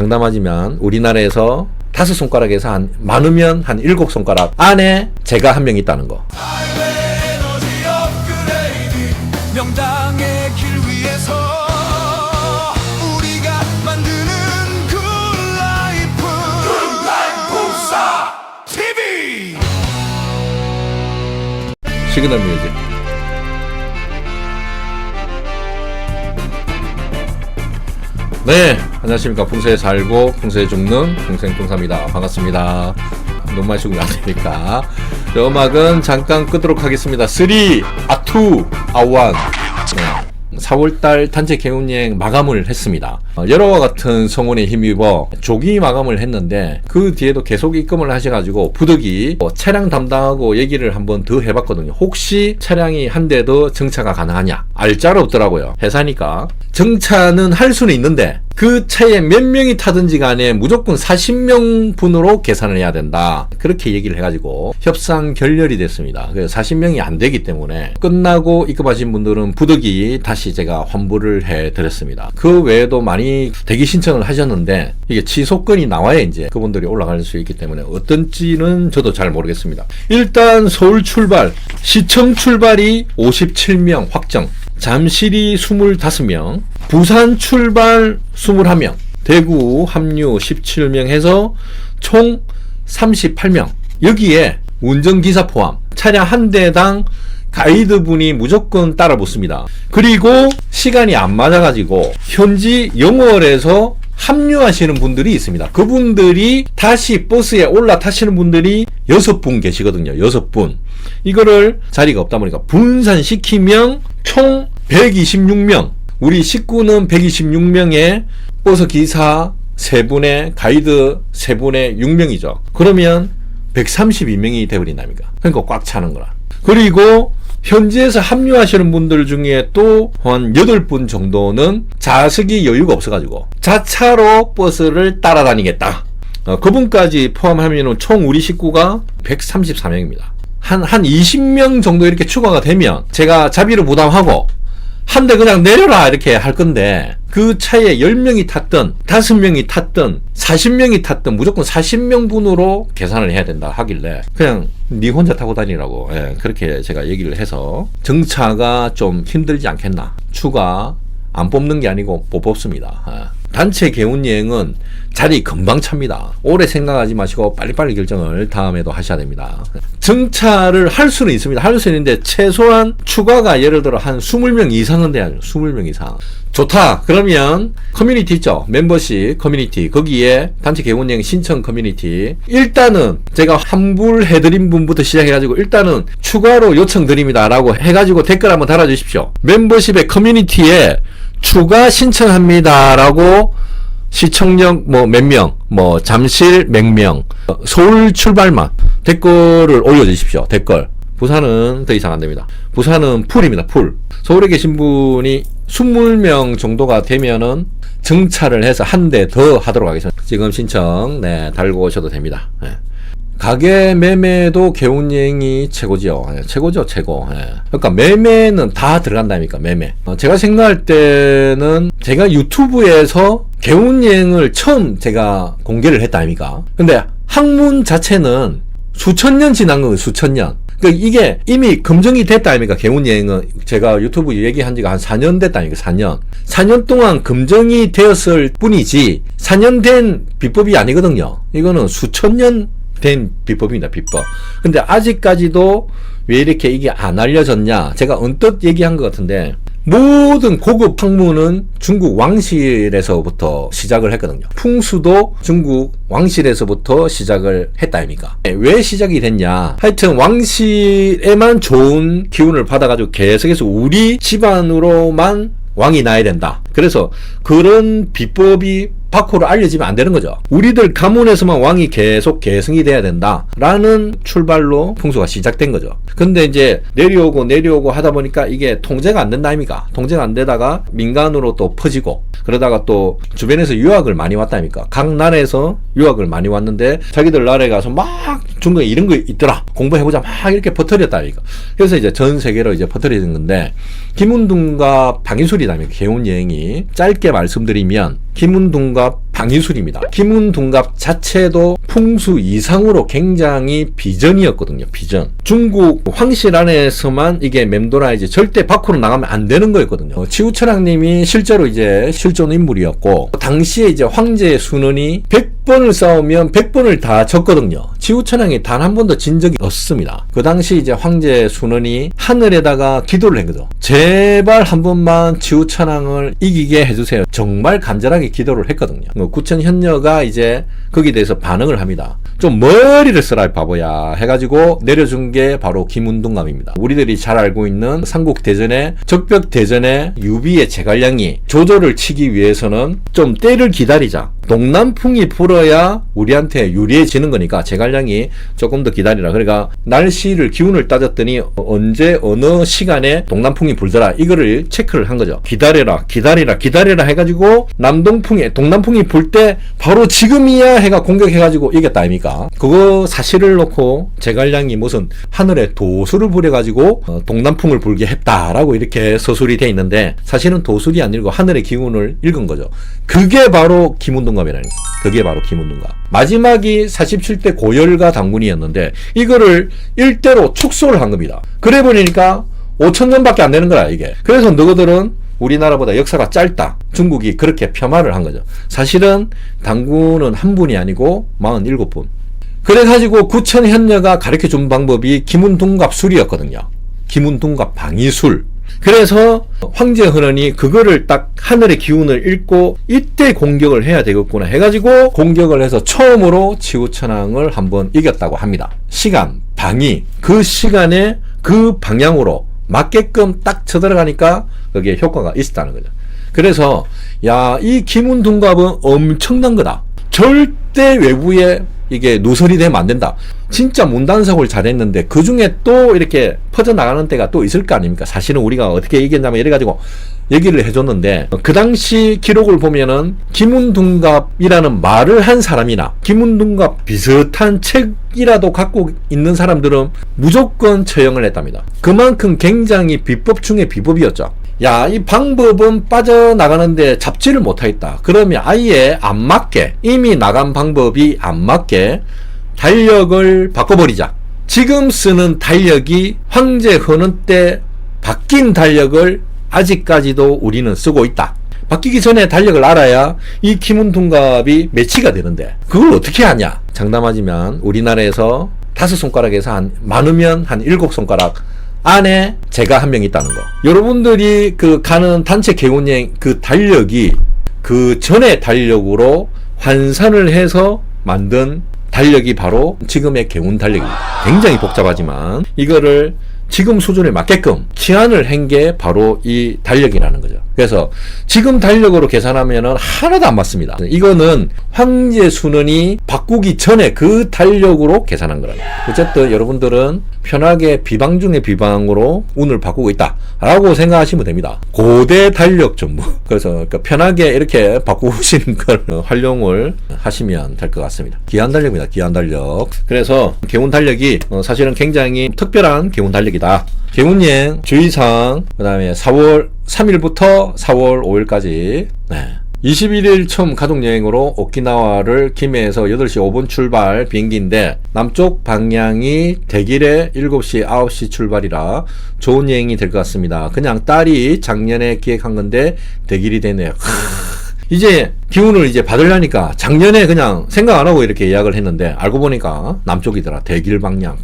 장담하지만 우리나라에서 5손가락에서 한 많으면 한 7손가락 안에 제가 한 명 있다는 거. 명당의 길 위에서 우리가 만드는 굿라이프 TV 시그널 뮤직. 네, 안녕하십니까. 풍수에 살고 풍수에 죽는 풍생풍사입니다. 반갑습니다. 너무 많이 죽으면 안 되니까. 음악은 잠깐 끄도록 하겠습니다. 3, 2, 1. 4월달 단체 개운여행 마감을 했습니다. 여러와 같은 성원에 힘입어 조기 마감을 했는데 그 뒤에도 계속 입금을 하셔가지고 부득이 차량 담당하고 얘기를 한번 더 해봤거든요. 혹시 차량이 한 대 더 정차가 가능하냐? 알짜로 없더라고요. 회사니까. 정차는 할 수는 있는데 그 차에 몇 명이 타든지 간에 무조건 40명분으로 계산을 해야 된다. 그렇게 얘기를 해가지고 협상 결렬이 됐습니다. 그래서 40명이 안 되기 때문에 끝나고 입금하신 분들은 부득이 다시 제가 환불을 해드렸습니다. 그 외에도 많이 대기 신청을 하셨는데 이게 취소건이 나와야 이제 그분들이 올라갈 수 있기 때문에 어떤지는 저도 잘 모르겠습니다. 일단 서울 출발, 시청 출발이 57명 확정, 잠실이 25명, 부산 출발 21명, 대구 합류 17명 해서 총 38명. 여기에 운전기사 포함 차량 한 대당 가이드분이 무조건 따라 붙습니다. 그리고 시간이 안 맞아가지고 현지 영월에서 합류하시는 분들이 있습니다. 그분들이 다시 버스에 올라타시는 분들이 6분 계시거든요. 6분. 이거를 자리가 없다 보니까 분산시키면 총 126명. 우리 식구는 126명에 버스 기사 3분에 가이드 3분에 6명이죠. 그러면 132명이 되어버린답니까? 그러니까 꽉 차는 거라. 그리고 현지에서 합류하시는 분들 중에 또 한 8분 정도는 좌석이 여유가 없어가지고 자차로 버스를 따라다니겠다. 그분까지 포함하면 총 우리 식구가 134명입니다. 한 20명 정도 이렇게 추가가 되면 제가 자비를 부담하고 한 대 그냥 내려라 이렇게 할 건데 그 차에 10명이 탔든 5명이 탔든 40명이 탔든 무조건 40명분으로 계산을 해야 된다 하길래 그냥 니 혼자 타고 다니라고 그렇게 제가 얘기를 해서 정차가 좀 힘들지 않겠나. 추가 안 뽑는 게 아니고 못 뽑습니다. 단체 개운여행은 자리 금방 찹니다. 오래 생각하지 마시고 빨리빨리 결정을 다음에도 하셔야 됩니다. 정차를 할 수는 있습니다. 할 수는 있는데 최소한 추가가 예를 들어 한 20명 이상은 돼야죠. 20명 이상. 좋다. 그러면 커뮤니티 있죠. 멤버십 커뮤니티. 거기에 단체 개운여행 신청 커뮤니티. 일단은 제가 환불해드린 분부터 시작해가지고 일단은 추가로 요청드립니다 라고 해가지고 댓글 한번 달아주십시오. 멤버십의 커뮤니티에 추가 신청합니다 라고 시청역 몇 명, 잠실 몇 명, 서울 출발만 댓글을 올려주십시오. 댓글. 부산은 더 이상 안 됩니다. 부산은 풀입니다. 풀. 서울에 계신 분이 20명 정도가 되면은 정차를 해서 한 대 더 하도록 하겠습니다. 지금 신청 달고 오셔도 됩니다. 가게 매매도 개운여행이 최고죠. 최고죠, 최고. 그러니까 매매는 다 들어간다니까, 매매. 제가 생각할 때는 제가 유튜브에서 개운여행을 처음 제가 공개를 했다 아닙니까? 근데 학문 자체는 수천 년 지난 거예요, 수천 년. 그러니까 이게 이미 검증이 됐다 아닙니까? 개운여행은 제가 유튜브 얘기한 지가 한 4년 됐다 아닙니까? 4년. 4년 동안 검증이 되었을 뿐이지 4년 된 비법이 아니거든요. 이거는 수천 년 된 비법입니다. 비법. 근데 아직까지도 왜 이렇게 이게 안 알려졌냐? 제가 언뜻 얘기한 것 같은데 모든 고급 학문은 중국 왕실에서부터 시작을 했거든요. 풍수도 중국 왕실에서부터 시작을 했다 아닙니까? 왜 시작이 됐냐? 하여튼 왕실에만 좋은 기운을 받아가지고 계속해서 우리 집안으로만 왕이 나야 된다. 그래서 그런 비법이 밖으로 알려지면 안 되는 거죠. 우리들 가문에서만 왕이 계속 계승이 돼야 된다 라는 출발로 풍수가 시작된 거죠. 근데 이제 내려오고 하다 보니까 이게 통제가 안 된다 아닙니까? 통제가 안 되다가 민간으로 또 퍼지고 그러다가 또 주변에서 유학을 많이 왔다 아닙니까? 각 나라에서 유학을 많이 왔는데 자기들 나라에 가서 막 중국에 이런 거 있더라. 공부해보자. 막 이렇게 퍼뜨렸다. 이거. 그래서 이제 전 세계로 이제 퍼뜨려진 건데, 김운동갑 방위술이다면 개운 여행이 짧게 말씀드리면, 김운동갑 방위술입니다. 김운동갑 자체도 풍수 이상으로 굉장히 비전이었거든요. 비전. 중국 황실 안에서만 이게 맴돌아야지 절대 밖으로 나가면 안 되는 거였거든요. 치우철왕님이 실제로 이제 실존 인물이었고, 당시에 이제 황제 순원이 100번을 싸우면 100번을 다 졌거든요. 치우천왕이 단 한 번도 진 적이 없습니다. 그 당시 이제 황제 순원이 하늘에다가 기도를 한 거죠. 제발 한 번만 치우천왕을 이기게 해주세요. 정말 간절하게 기도를 했거든요. 구천 현녀가 이제 거기에 대해서 반응을 합니다. 좀 머리를 써라 바보야 해가지고 내려준 게 바로 김운동갑입니다. 우리들이 잘 알고 있는 삼국대전의 적벽대전의 유비의 제갈량이 조조를 치기 위해서는 좀 때를 기다리자. 동남풍이 불어야 우리한테 유리해지는 거니까 제갈량이 조금 더 기다리라. 그러니까 날씨를 기운을 따졌더니 언제 어느 시간에 동남풍이 불더라. 이거를 체크를 한 거죠. 기다려라 해가지고 동남풍이 불 때 바로 지금이야 해가 공격해가지고 이겼다 아닙니까? 그거 사실을 놓고 제갈량이 무슨 하늘에 도수를 부려가지고 동남풍을 불게 했다라고 이렇게 서술이 돼 있는데, 사실은 도술이 아니고 하늘의 기운을 읽은 거죠. 그게 바로 김운동갑이라는 거예요. 그게 바로 김운동갑. 마지막이 47대 고열가 당군이었는데 이거를 일대로 축소를 한 겁니다. 그래 보니까 5,000년밖에 안 되는 거야 이게. 그래서 너희들은 우리나라보다 역사가 짧다. 중국이 그렇게 폄하를 한 거죠. 사실은 당군은 한 분이 아니고 47분. 그래가지고 구천현녀가 가르쳐준 방법이 김운동갑 술이었거든요. 김운동갑 방위술. 그래서 황제 헌원이 그거를 딱 하늘의 기운을 읽고 이때 공격을 해야 되겠구나 해가지고 공격을 해서 처음으로 치우천왕을 한번 이겼다고 합니다. 시간, 방위, 그 시간에 그 방향으로 맞게끔 딱 쳐들어가니까 그게 효과가 있었다는 거죠. 그래서 이 김운동갑은 엄청난 거다. 절대 외부에 이게 누설이 되면 안 된다. 진짜 문단속을 잘했는데 그 중에 또 이렇게 퍼져나가는 때가 또 있을 거 아닙니까? 사실은 우리가 어떻게 이겼냐면 이래가지고 얘기를 해줬는데, 그 당시 기록을 보면은 김운동갑이라는 말을 한 사람이나 김운동갑 비슷한 책이라도 갖고 있는 사람들은 무조건 처형을 했답니다. 그만큼 굉장히 비법 중에 비법이었죠. 이 방법은 빠져나가는데 잡지를 못하겠다. 그러면 아예 안 맞게, 이미 나간 방법이 안 맞게 달력을 바꿔버리자. 지금 쓰는 달력이 황제 헌원 때 바뀐 달력을 아직까지도 우리는 쓰고 있다. 바뀌기 전에 달력을 알아야 이 김운동갑이 매치가 되는데 그걸 어떻게 하냐? 장담하지만 우리나라에서 5손가락에서 많으면 한 7손가락 안에 제가 한 명 있다는 거. 여러분들이 가는 단체 개운여행 그 달력이 그 전에 달력으로 환산을 해서 만든 달력이 바로 지금의 개운 달력입니다. 굉장히 복잡하지만 이거를 지금 수준에 맞게끔 치환을 한 게 바로 이 달력이라는 거죠. 그래서 지금 달력으로 계산하면은 하나도 안 맞습니다. 이거는 황제 순원이 바꾸기 전에 그 달력으로 계산한 거라고. 어쨌든 여러분들은 편하게 비방 중에 비방으로 운을 바꾸고 있다라고 생각하시면 됩니다. 고대 달력 전부. 그래서 편하게 이렇게 바꾸시는 걸 활용을 하시면 될 것 같습니다. 기한 달력입니다. 기한 달력. 그래서 개운 달력이 사실은 굉장히 특별한 개운 달력이다. 개운여행 주의사항, 그 다음에 4월 3일부터 4월 5일까지 21일 처음 가족여행으로 오키나와를 김해에서 8시 5분 출발 비행기인데 남쪽 방향이 대길에 7시 9시 출발이라 좋은 여행이 될 것 같습니다. 그냥 딸이 작년에 기획한 건데 대길이 되네요. 이제 기운을 이제 받으려니까 작년에 그냥 생각 안 하고 이렇게 예약을 했는데 알고 보니까 남쪽이더라. 대길 방향.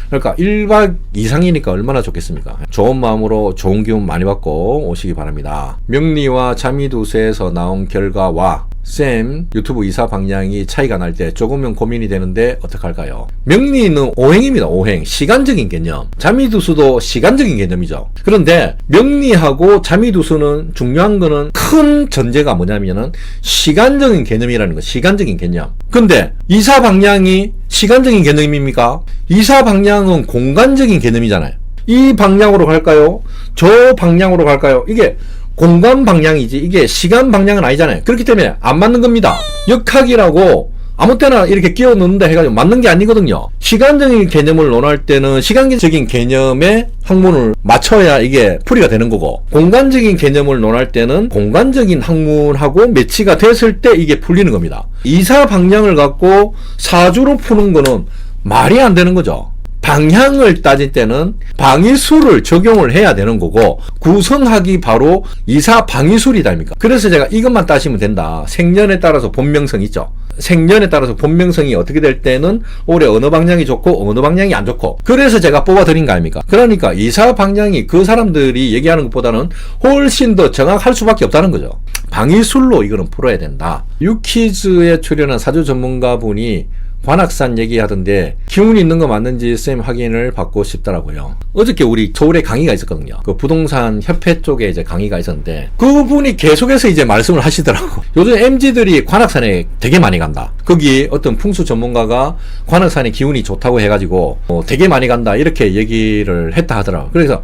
그러니까 1박 이상이니까 얼마나 좋겠습니까? 좋은 마음으로 좋은 기운 많이 받고 오시기 바랍니다. 명리와 자미두세에서 나온 결과와 쌤 유튜브 이사 방향이 차이가 날 때 조금은 고민이 되는데 어떡할까요? 명리는 오행입니다. 오행. 시간적인 개념. 자미두수도 시간적인 개념이죠. 그런데 명리하고 자미두수는 중요한 거는 큰 전제가 뭐냐면은 시간적인 개념이라는 거. 시간적인 개념. 근데 이사 방향이 시간적인 개념입니까? 이사 방향은 공간적인 개념이잖아요. 이 방향으로 갈까요? 저 방향으로 갈까요? 이게 공간 방향이지 이게 시간 방향은 아니잖아요. 그렇기 때문에 안 맞는 겁니다. 역학이라고 아무 때나 이렇게 끼워 넣는다 해가지고 맞는 게 아니거든요. 시간적인 개념을 논할 때는 시간적인 개념에 학문을 맞춰야 이게 풀이가 되는 거고, 공간적인 개념을 논할 때는 공간적인 학문하고 매치가 됐을 때 이게 풀리는 겁니다. 이사 방향을 갖고 사주로 푸는 거는 말이 안 되는 거죠. 방향을 따질 때는 방위수를 적용을 해야 되는 거고, 구성학이 바로 이사 방위술이다 아닙니까? 그래서 제가 이것만 따시면 된다. 생년에 따라서 본명성 있죠. 생년에 따라서 본명성이 어떻게 될 때는 올해 어느 방향이 좋고 어느 방향이 안 좋고, 그래서 제가 뽑아드린 거 아닙니까? 그러니까 이사 방향이 그 사람들이 얘기하는 것보다는 훨씬 더 정확할 수밖에 없다는 거죠. 방위술로 이거는 풀어야 된다. 유퀴즈에 출연한 사주 전문가분이 관악산 얘기하던데 기운이 있는 거 맞는지 쌤 확인을 받고 싶더라고요. 어저께 우리 서울에 강의가 있었거든요. 그 부동산 협회 쪽에 이제 강의가 있었는데 그분이 계속해서 이제 말씀을 하시더라고. 요즘 MZ들이 관악산에 되게 많이 간다. 거기 어떤 풍수 전문가가 관악산에 기운이 좋다고 해가지고 되게 많이 간다 이렇게 얘기를 했다 하더라고. 그래서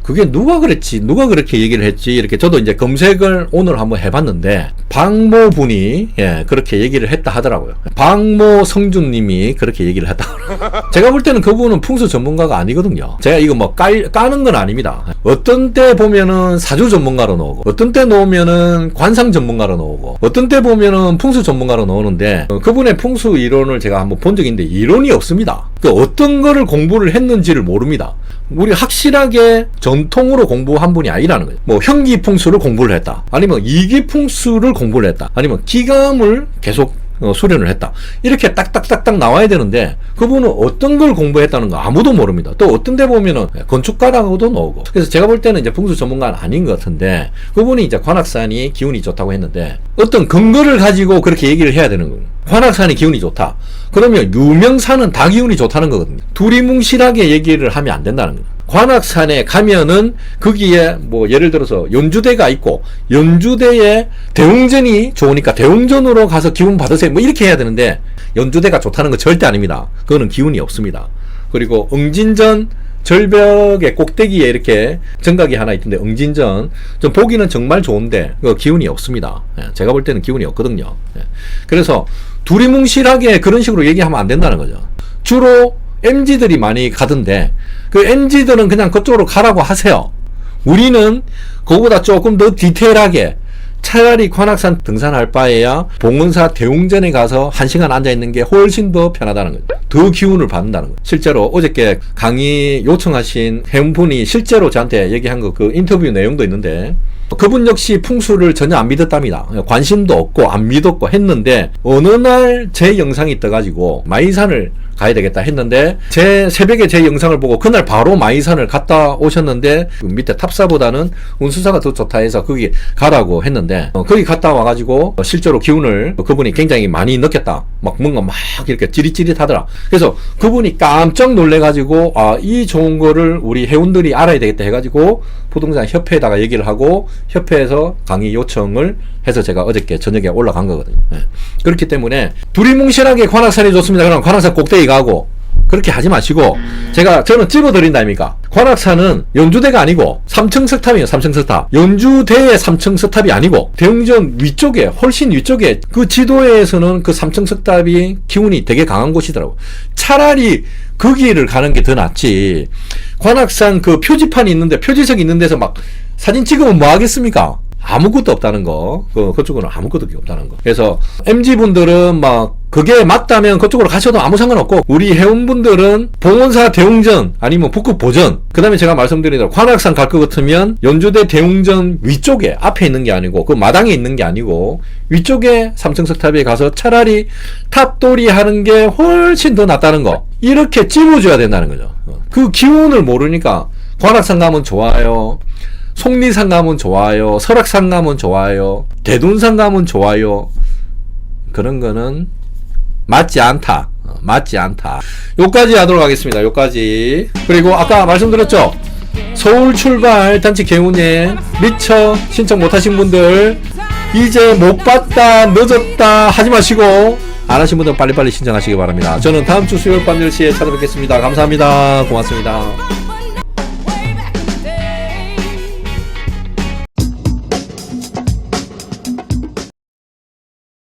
그게 누가 그랬지, 누가 그렇게 얘기를 했지, 이렇게 저도 이제 검색을 오늘 한번 해봤는데 박모 분이 그렇게 얘기를 했다 하더라고요. 박모 성준님이 그렇게 얘기를 했다. 제가 볼 때는 그분은 풍수 전문가가 아니거든요. 제가 이거 뭐 까는 건 아닙니다. 어떤 때 보면은 사주 전문가로 나오고, 어떤 때 놓으면은 관상 전문가로 나오고, 어떤 때 보면은 풍수 전문가로 나오는데 그분의 풍수 이론을 제가 한번 본 적이 있는데 이론이 없습니다. 어떤 거를 공부를 했는지를 모릅니다. 우리 확실하게 전통으로 공부한 분이 아니라는 거예요. 뭐 형기 풍수를 공부를 했다, 아니면 이기 풍수를 공부를 했다, 아니면 기감을 계속 수련을 했다, 이렇게 딱딱딱딱 나와야 되는데 그분은 어떤 걸 공부했다는 거 아무도 모릅니다. 또 어떤 데 보면은 건축가라고도 나오고. 그래서 제가 볼 때는 이제 풍수 전문가는 아닌 것 같은데 그분이 이제 관악산이 기운이 좋다고 했는데 어떤 근거를 가지고 그렇게 얘기를 해야 되는 거예요. 관악산이 기운이 좋다 그러면 유명산은 다 기운이 좋다는 거거든요. 두리뭉실하게 얘기를 하면 안 된다는 거예요. 관악산에 가면은 거기에 뭐 예를 들어서 연주대가 있고 연주대에 대웅전이 좋으니까 대웅전으로 가서 기운 받으세요 뭐 이렇게 해야 되는데 연주대가 좋다는 거 절대 아닙니다. 그거는 기운이 없습니다. 그리고 응진전 절벽의 꼭대기에 이렇게 정각이 하나 있던데 응진전 좀 보기는 정말 좋은데 그 기운이 없습니다. 제가 볼 때는 기운이 없거든요. 그래서 두리뭉실하게 그런 식으로 얘기하면 안 된다는 거죠. 주로 MZ들이 많이 가던데 그 MZ들은 그냥 그쪽으로 가라고 하세요. 우리는 그거보다 조금 더 디테일하게 차라리 관악산 등산할 바에야 봉은사 대웅전에 가서 1시간 앉아있는 게 훨씬 더 편하다는 거죠. 더 기운을 받는다는 거죠. 실제로 어저께 강의 요청하신 회원분이 실제로 저한테 얘기한 거 그 인터뷰 내용도 있는데 그분 역시 풍수를 전혀 안 믿었답니다. 관심도 없고 안 믿었고 했는데 어느 날 제 영상이 떠가지고 마이산을 가야 되겠다 했는데 새벽에 제 영상을 보고 그날 바로 마이산을 갔다 오셨는데 그 밑에 탑사보다는 운수사가 더 좋다 해서 거기 가라고 했는데 거기 갔다 와가지고 실제로 기운을 그분이 굉장히 많이 느꼈다. 막 뭔가 막 이렇게 찌릿찌릿하더라. 그래서 그분이 깜짝 놀래가지고 이 좋은 거를 우리 회원들이 알아야 되겠다 해가지고 부동산 협회에다가 얘기를 하고 협회에서 강의 요청을 해서 제가 어저께 저녁에 올라간 거거든요. 그렇기 때문에 두리뭉실하게 관악산이 좋습니다. 그럼 관악산 꼭대기 가고 그렇게 하지 마시고 저는 집어드린다 아닙니까? 관악산은 연주대가 아니고 3층 석탑이에요. 3층 석탑. 연주대의 3층 석탑이 아니고 대웅전 위쪽에 훨씬 위쪽에 그 지도에서는 그 3층 석탑이 기운이 되게 강한 곳이더라고. 차라리 거기를 가는 게 더 낫지. 관악산 그 표지판이 있는데 표지석이 있는 데서 막 사진 찍으면 뭐 하겠습니까? 아무것도 없다는 거. 그쪽은 아무것도 없다는 거. 그래서 MZ분들은 막 그게 맞다면 그쪽으로 가셔도 아무 상관없고 우리 회원분들은 봉원사 대웅전 아니면 북극 보전 그 다음에 제가 말씀드린 대로 관악산 갈 것 같으면 연주대 대웅전 위쪽에 앞에 있는 게 아니고 그 마당에 있는 게 아니고 위쪽에 삼층석탑에 가서 차라리 탑돌이 하는 게 훨씬 더 낫다는 거. 이렇게 찝어줘야 된다는 거죠. 그 기운을 모르니까 관악산 가면 좋아요, 속리산 가면 좋아요, 설악산 가면 좋아요, 대둔산 가면 좋아요. 그런 거는 맞지 않다. 맞지 않다. 요까지 하도록 하겠습니다. 요까지. 그리고 아까 말씀드렸죠? 서울 출발 단체 개운예 미처 신청 못하신 분들 이제 못 받다 늦었다 하지 마시고 안 하신 분들 빨리빨리 신청하시기 바랍니다. 저는 다음 주 수요일 밤 10시에 찾아뵙겠습니다. 감사합니다. 고맙습니다.